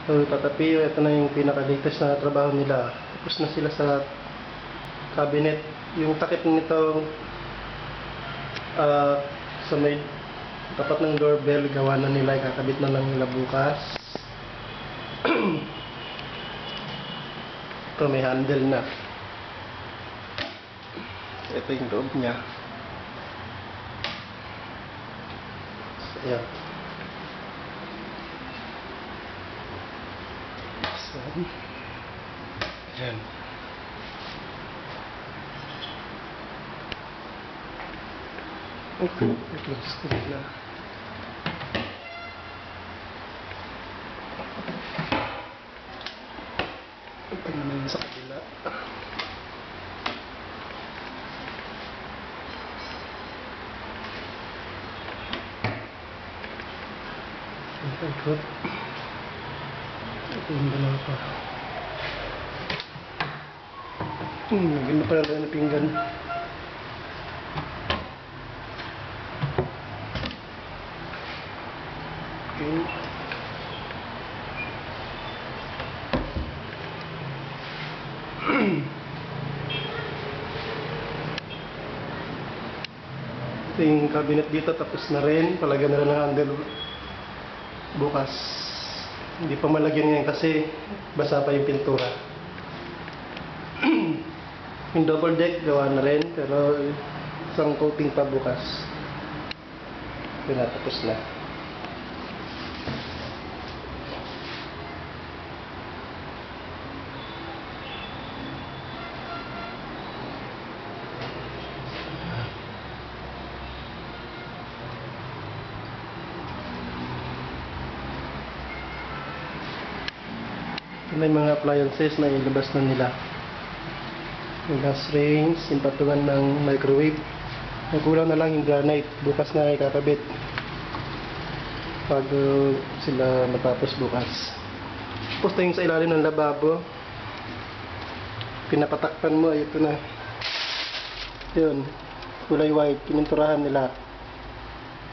So, tatapi, ito na yung pinaka-latest na trabaho nila. Tapos na sila sa cabinet. Yung takip nito sa may tapat ng doorbell, gawa na nila, ikakabit na lang nila bukas. Ito may handle na. Ito yung loob niya. So, ayan. So, ayan. Okay, close ko na. Ito naman sa kabila. Ito yung dalawa pa. Maganda pala na pinggan. Okay. Ito yung cabinet dito, tapos na rin. Palagyan na rin ng handle bukas. Hindi pa malagyan ngayon kasi basa pa yung pintura. Yung double deck gawa na rin, pero isang coating pa bukas. Tapos na. May mga appliances na ilabas na nila. Yung gas range, yung patungan ng microwave. Ang kulang na lang yung granite. Bukas na ikakabit. Pag sila matapos bukas. Tapos yung sa ilalim ng lababo. Pinapatakpan mo, ito na. Yun. Kulay white. Pininturahan nila.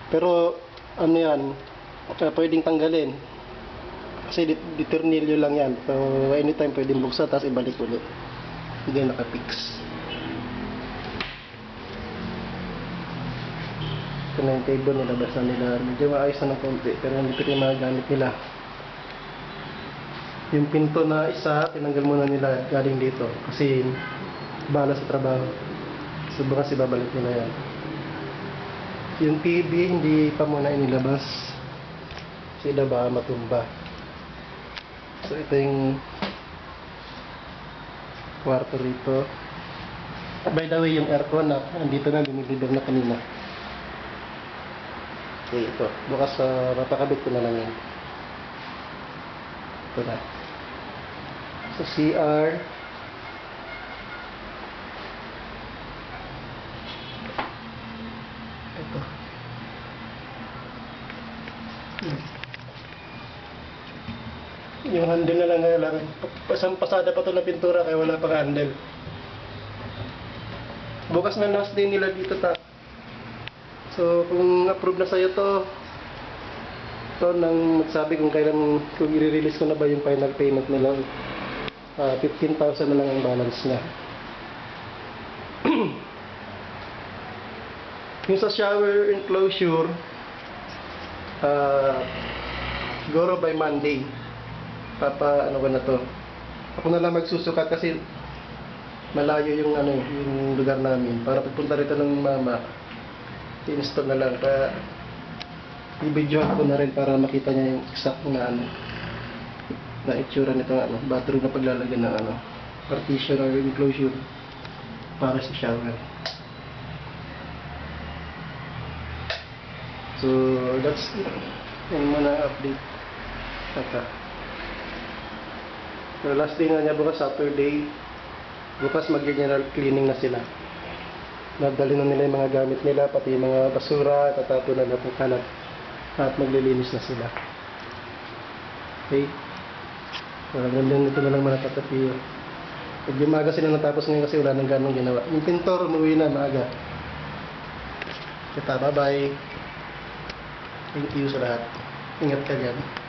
Pero, ano yan, pwedeng tanggalin. Kasi diturnilyo lang yan. So, anytime pwedeng buksan, tapos ibalik ulit. Hindi nakapix. Ito na yung table, nilabas na nila. Medyo maayos na ng konti, pero hindi pa yung mga gamit nila. Yung pinto na isa, tinanggal muna nila galing dito. Kasi bala sa trabaho. So, bukas ibabalik nila yan. Yung TV, hindi pa muna inilabas. Kasi ba matumba. So, ito yung kwarto rito. By the way, yung aircon na andito na, dinideliver na kanina. Okay, ito. Bukas mapakabit ko na lang yan. Ito na. So, CR. Ito. Yung handle na lang kailangan. Pasada pa ito na pintura kaya wala pang handle. Bukas na last day nila dito ta. So kung approve na sa'yo to nang magsabi kung kailan, kung i-release ko na ba yung final payment nila. 15,000 na lang ang balance niya. Yung sa shower enclosure, siguro by Monday ano ko na to. Ako na lang magsusukat kasi malayo yung yung lugar namin. Para pagpunta rito ng mama, i-install na lang. Kaya i-videohan ko na rin para makita niya yung exact na na itsura nito bathroom na paglalagyan ng partition or enclosure para sa shower. So that's yung mga update. So last day na niya bukas, Saturday. Bukas mag-general cleaning na sila. Nadali na nila yung mga gamit nila, pati yung mga basura, tatapo na ng kalat. At maglilinis na sila. Okay? So hanggang dito na lang mga tatapi. Pag umaga sila natapos ngayon kasi wala nang ganong ginawa. Yung pintor, umuwi na maaga. Kita, bye-bye. Thank you sa lahat. Ingat ka dyan.